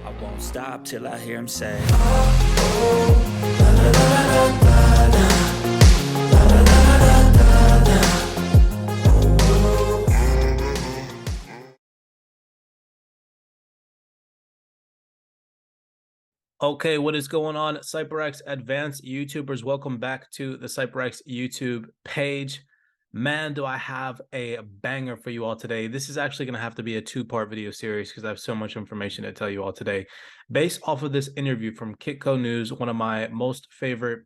I won't stop till I hear him say, Okay, what is going on, CYPRX advanced YouTubers? Welcome back to the CYPRX YouTube page. Man, do I have a banger for you all today. This is actually going to have to be a two-part video series because I have so much information to tell you all today. Based off of this interview from Kitco News, one of my most favorite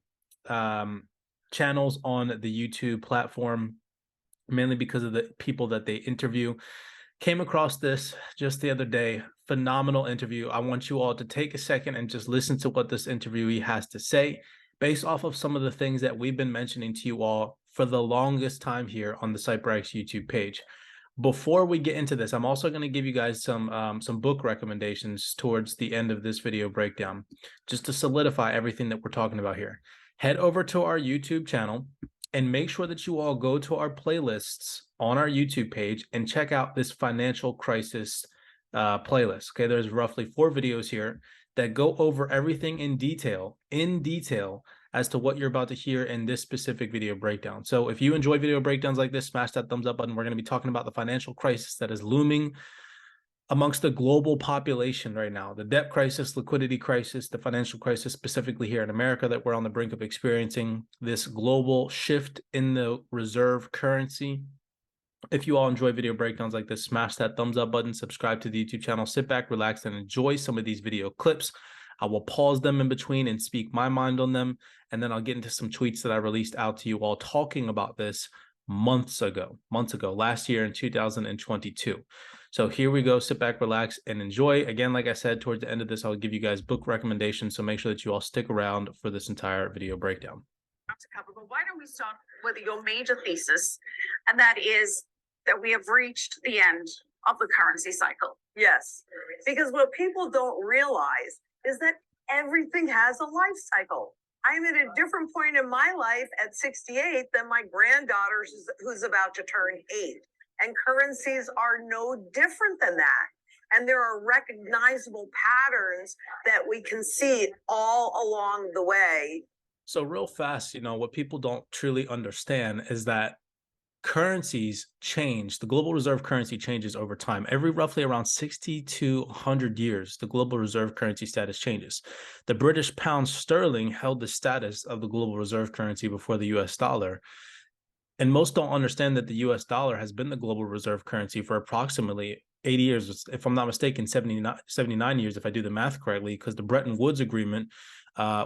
channels on the YouTube platform, mainly because of the people that they interview. Came across this just the other day. Phenomenal interview. I want you all to take a second and just listen to what this interviewee has to say based off of some of the things that we've been mentioning to you all for the longest time here on the CYPRX YouTube page. Before we get into this, I'm also going to give you guys some book recommendations towards the end of this video breakdown, just to solidify everything that we're talking about here. Head over to our YouTube channel and make sure that you all go to our playlists on our YouTube page and check out this financial crisis playlist. Okay, there's roughly 4 videos here that go over everything in detail as to what you're about to hear in this specific video breakdown. So if you enjoy video breakdowns like this, smash that thumbs up button. We're going to be talking about the financial crisis that is looming amongst the global population right now, the debt crisis, liquidity crisis, the financial crisis, specifically here in America, that we're on the brink of experiencing, this global shift in the reserve currency. If you all enjoy video breakdowns like this, smash that thumbs up button, subscribe to the YouTube channel, sit back, relax, and enjoy some of these video clips. I will pause them in between and speak my mind on them, and then I'll get into some tweets that I released out to you all talking about this months ago, last year in 2022. So here we go. Sit back, relax, and enjoy. Again, like I said, towards the end of this, I'll give you guys book recommendations. So make sure that you all stick around for this entire video breakdown. To cover, but why don't we start with your major thesis, and that is that we have reached the end of the currency cycle. Yes, because what people don't realize is that everything has a life cycle. I'm at a different point in my life at 68 than my granddaughter who's about to turn 8. And currencies are no different than that. And there are recognizable patterns that we can see all along the way. So real fast, what people don't truly understand is that currencies change. The global reserve currency changes over time. Every roughly around 60 to 100 years, the global reserve currency status changes. The British pound sterling held the status of the global reserve currency before the US dollar. And most don't understand that the US dollar has been the global reserve currency for approximately 80 years, if I'm not mistaken, 79 years, if I do the math correctly, because the Bretton Woods Agreement,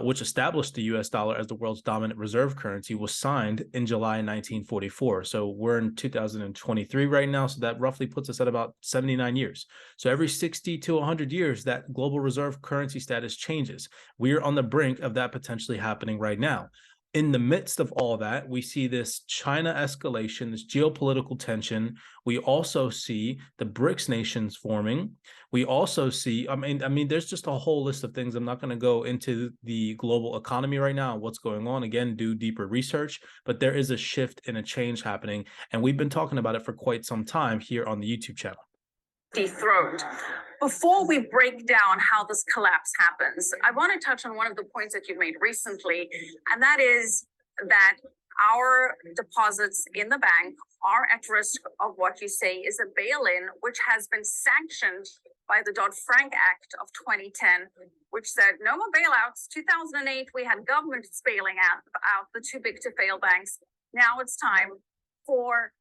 which established the US dollar as the world's dominant reserve currency, was signed in July 1944. So we're in 2023 right now. So that roughly puts us at about 79 years. So every 60 to 100 years, that global reserve currency status changes. We're on the brink of that potentially happening right now. In the midst of all that, we see this China escalation, this geopolitical tension. We also see the BRICS nations forming. We also see, I mean, there's just a whole list of things. I'm not going to go into the global economy right now, what's going on. Again, do deeper research, but there is a shift and a change happening. And we've been talking about it for quite some time here on the YouTube channel. Dethroned. Before we break down how this collapse happens, I want to touch on one of the points that you made recently, and that is that our deposits in the bank are at risk of what you say is a bail-in, which has been sanctioned by the Dodd-Frank Act of 2010, which said no more bailouts. 2008, we had governments bailing out the too big to fail banks. Now it's time for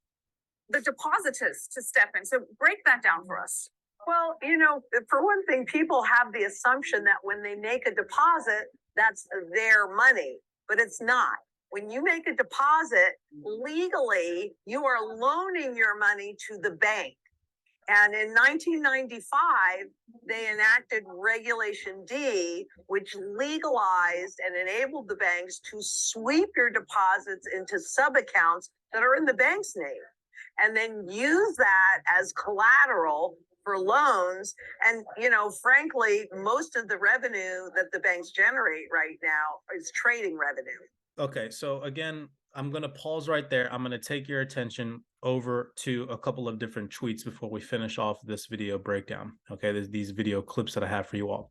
the depositors to step in. So break that down for us. Well, for one thing, people have the assumption that when they make a deposit, that's their money, but it's not. When you make a deposit, legally, you are loaning your money to the bank. And in 1995, they enacted Regulation D, which legalized and enabled the banks to sweep your deposits into sub-accounts that are in the bank's name, and then use that as collateral for loans. And, frankly, most of the revenue that the banks generate right now is trading revenue. Okay, so again, I'm going to pause right there. I'm going to take your attention over to a couple of different tweets before we finish off this video breakdown. Okay, there's these video clips that I have for you all.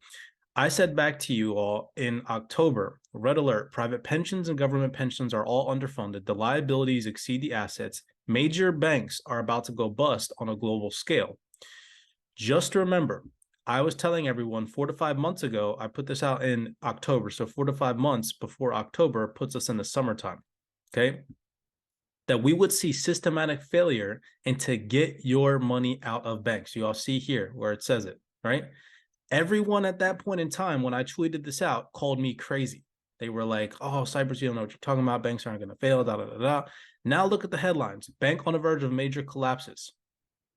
I said back to you all in October, red alert, private pensions and government pensions are all underfunded. The liabilities exceed the assets. Major banks are about to go bust on a global scale. Just remember, I was telling everyone 4 to 5 months ago, I put this out in October. So 4 to 5 months before October puts us in the summertime, okay? That we would see systematic failure and to get your money out of banks. You all see here where it says it, right? Everyone at that point in time, when I tweeted this out, called me crazy. They were like, oh, Cypress, you don't know what you're talking about. Banks aren't going to fail, da, da, da, da. Now look at the headlines. Bank on the verge of major collapses.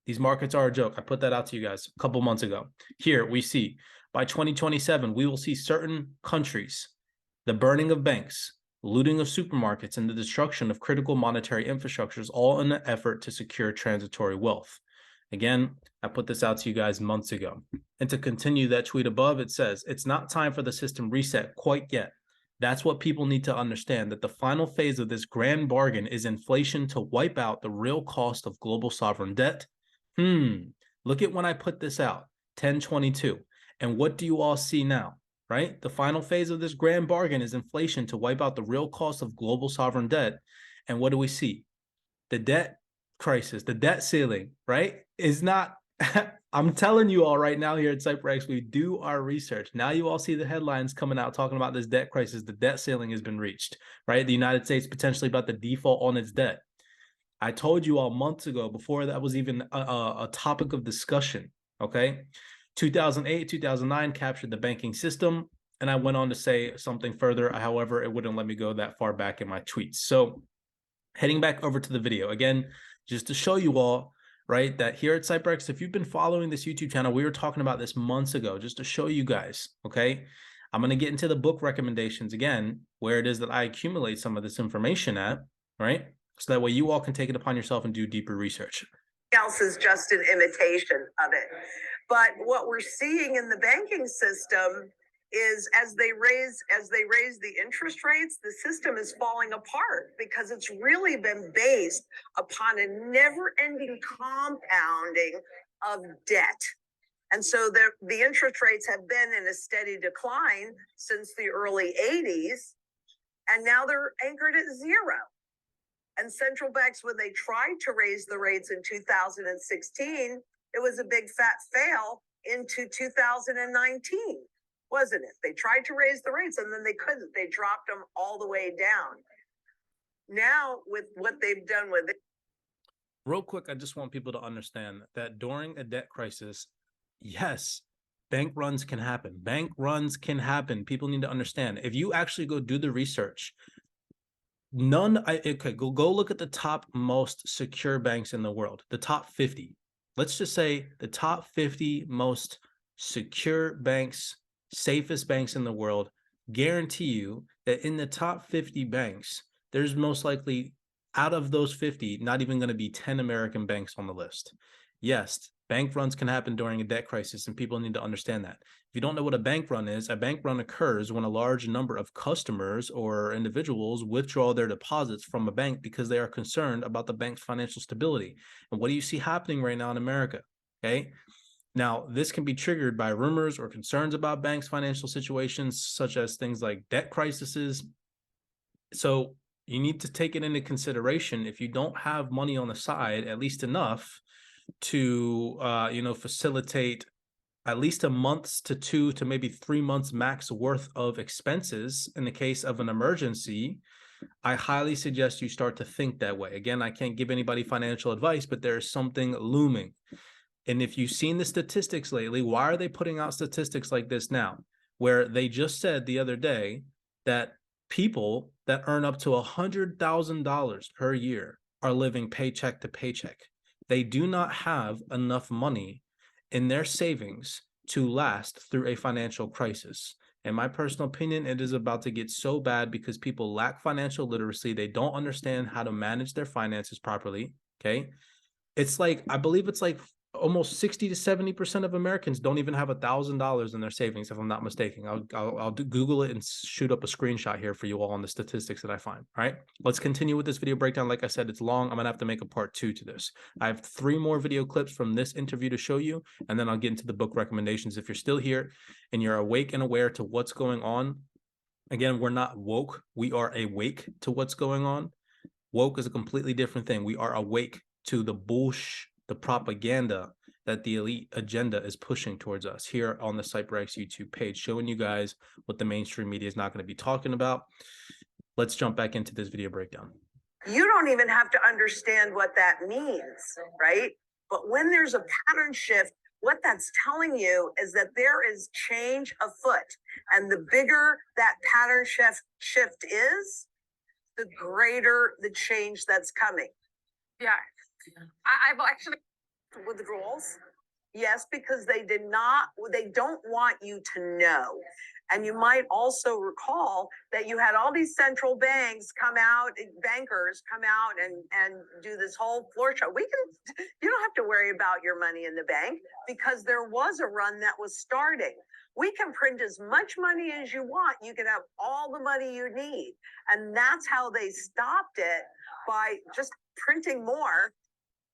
These markets are a joke. I put that out to you guys a couple months ago. Here we see by 2027, we will see certain countries, the burning of banks, looting of supermarkets, and the destruction of critical monetary infrastructures, all in an effort to secure transitory wealth. Again, I put this out to you guys months ago. And to continue that tweet above, it says, it's not time for the system reset quite yet. That's what people need to understand, that the final phase of this grand bargain is inflation to wipe out the real cost of global sovereign debt. Look at when I put this out, 10/22. And what do you all see now, right? The final phase of this grand bargain is inflation to wipe out the real cost of global sovereign debt. And what do we see? The debt crisis, the debt ceiling, right, is not, I'm telling you all right now here at CYPRX, we do our research. Now you all see the headlines coming out talking about this debt crisis. The debt ceiling has been reached, right? The United States potentially about to default on its debt. I told you all months ago, before that was even a topic of discussion, okay? 2008, 2009 captured the banking system, and I went on to say something further. However, it wouldn't let me go that far back in my tweets. So heading back over to the video, again, just to show you all, right, that here at CYPRX, if you've been following this YouTube channel, we were talking about this months ago, just to show you guys, okay? I'm going to get into the book recommendations again, where it is that I accumulate some of this information at, right? So that way you all can take it upon yourself and do deeper research. Else is just an imitation of it. But what we're seeing in the banking system is as they raise the interest rates, the system is falling apart because it's really been based upon a never-ending compounding of debt. And so the interest rates have been in a steady decline since the early 80s, and now they're anchored at zero. And central banks, when they tried to raise the rates in 2016, it was a big fat fail into 2019, wasn't it? They tried to raise the rates and then they couldn't. They dropped them all the way down. Now, with what they've done with it. Real quick, I just want people to understand that during a debt crisis, yes, bank runs can happen. Bank runs can happen. People need to understand. If you actually go do the research, go look at the top most secure banks in the world, the top 50. Let's just say the top 50 most secure banks, safest banks in the world. Guarantee you that in the top 50 banks, there's most likely, out of those 50, not even going to be 10 American banks on the list. Yes, bank runs can happen during a debt crisis, and people need to understand that. If you don't know what a bank run is, a bank run occurs when a large number of customers or individuals withdraw their deposits from a bank because they are concerned about the bank's financial stability. And what do you see happening right now in America? Okay. Now, this can be triggered by rumors or concerns about banks' financial situations, such as things like debt crises. So you need to take it into consideration. If you don't have money on the side, at least enough to, facilitate at least a month to 2 to maybe 3 months max worth of expenses in the case of an emergency, I highly suggest you start to think that way. Again, I can't give anybody financial advice, but there's something looming. And if you've seen the statistics lately, why are they putting out statistics like this now? Where they just said the other day that people that earn up to $100,000 per year are living paycheck to paycheck. They do not have enough money in their savings to last through a financial crisis. In my personal opinion, it is about to get so bad because people lack financial literacy. They don't understand how to manage their finances properly. Okay. It's like, I believe it's like almost 60 to 70% of Americans don't even have $1,000 in their savings, if I'm not mistaken. I'll Google it and shoot up a screenshot here for you all on the statistics that I find. All right, let's continue with this video breakdown. Like I said, it's long. I'm gonna have to make a part 2 to this. I have 3 more video clips from this interview to show you, and then I'll get into the book recommendations. If you're still here and you're awake and aware to what's going on, again, we're not woke. We are awake to what's going on. Woke is a completely different thing. We are awake to the bullshit, the propaganda that the elite agenda is pushing towards us here on the CYPRX YouTube page, showing you guys what the mainstream media is not going to be talking about. Let's jump back into this video breakdown. You don't even have to understand what that means, right? But when there's a pattern shift, what that's telling you is that there is change afoot. And the bigger that pattern shift is, the greater the change that's coming. Yeah. I've actually withdrawals. Yes, because they don't want you to know. And you might also recall that you had all these central banks come out, bankers come out and do this whole floor show. You don't have to worry about your money in the bank because there was a run that was starting. We can print as much money as you want. You can have all the money you need. And that's how they stopped it, by just printing more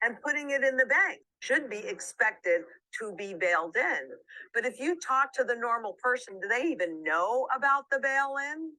and putting it in the bank. Should be expected to be bailed in. But if you talk to the normal person, do they even know about the bail-in?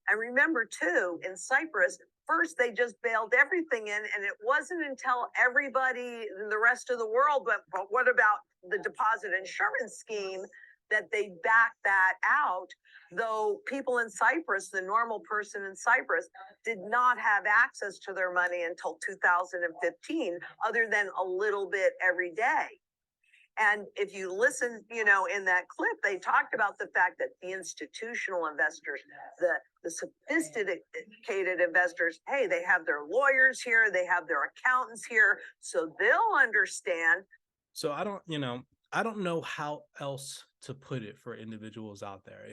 And remember too, in Cyprus, first they just bailed everything in, and it wasn't until everybody in the rest of the world went, but what about the deposit insurance scheme, that they backed that out, though people in Cyprus, the normal person in Cyprus, did not have access to their money until 2015, other than a little bit every day. And if you listen, in that clip, they talked about the fact that the institutional investors, the sophisticated investors, hey, they have their lawyers here, they have their accountants here, so they'll understand. So I don't know how else to put it for individuals out there.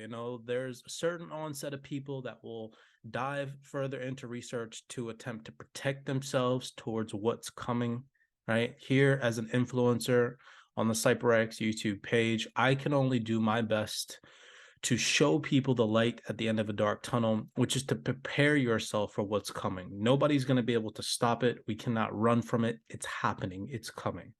There's a certain onset of people that will dive further into research to attempt to protect themselves towards what's coming, right? Here, as an influencer on the CYPRX YouTube page, I can only do my best to show people the light at the end of a dark tunnel, which is to prepare yourself for what's coming. Nobody's going to be able to stop it. We cannot run from it. It's happening. It's coming.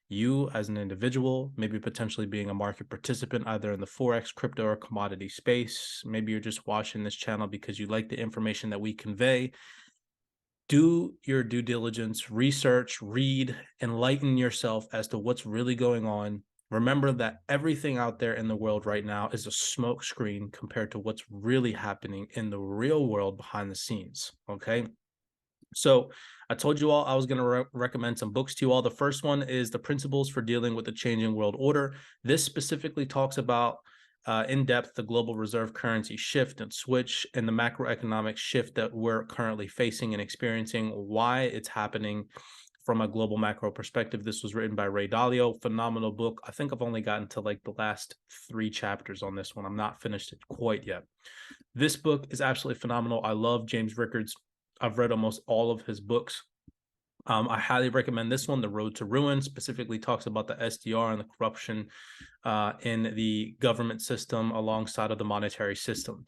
You as an individual, maybe potentially being a market participant, either in the forex, crypto, or commodity space. Maybe you're just watching this channel because you like the information that we convey. Do your due diligence, research, read, enlighten yourself as to what's really going on. Remember that everything out there in the world right now is a smoke screen compared to what's really happening in the real world behind the scenes, okay? So I told you all I was going to recommend some books to you all. The first one is The Principles for Dealing with the Changing World Order. This specifically talks about in depth the global reserve currency shift and switch and the macroeconomic shift that we're currently facing and experiencing, why it's happening from a global macro perspective. This was written by Ray Dalio. Phenomenal book. I think I've only gotten to like the last 3 chapters on this one. I'm not finished it quite yet. This book is absolutely phenomenal. I love James Rickards. I've read almost all of his books. I highly recommend this one. The Road to Ruin specifically talks about the SDR and the corruption in the government system alongside of the monetary system.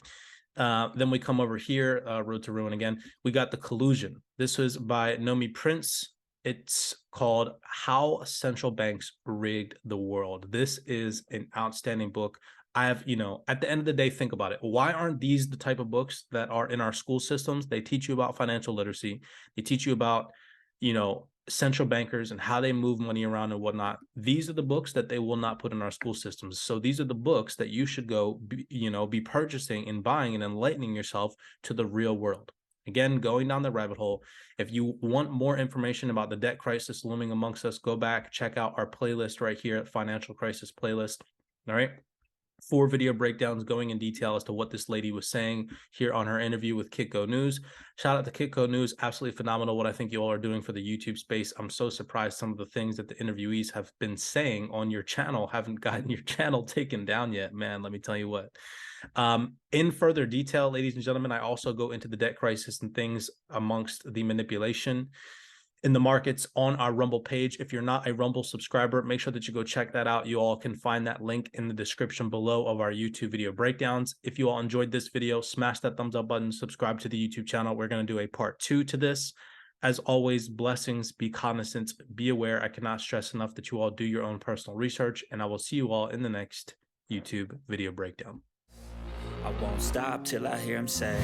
Then we come over here, Road to Ruin again. We got The Collusion. This was by Nomi Prince. It's called How Central Banks Rigged the World. This is an outstanding book. I have, at the end of the day, think about it. Why aren't these the type of books that are in our school systems? They teach you about financial literacy. They teach you about, central bankers and how they move money around and whatnot. These are the books that they will not put in our school systems. So these are the books that you should go, be purchasing and buying and enlightening yourself to the real world. Again, going down the rabbit hole. If you want more information about the debt crisis looming amongst us, go back, check out our playlist right here at Financial Crisis Playlist. All right. 4 video breakdowns going in detail as to what this lady was saying here on her interview with Kitco News. Shout out to Kitco News. Absolutely phenomenal what I think you all are doing for the YouTube space. I'm so surprised some of the things that the interviewees have been saying on your channel haven't gotten your channel taken down yet. Man, let me tell you what. In further detail, ladies and gentlemen, I also go into the debt crisis and things amongst the manipulation in the markets on our Rumble page. If you're not a Rumble subscriber, make sure that you go check that out. You all can find that link in the description below of our YouTube video breakdowns. If you all enjoyed this video, smash that thumbs up button, subscribe to the YouTube channel. We're going to do a part 2 to this. As always, blessings, be cognizant, be aware. I cannot stress enough that you all do your own personal research, and I will see you all in the next YouTube video breakdown. I won't stop till I hear him say,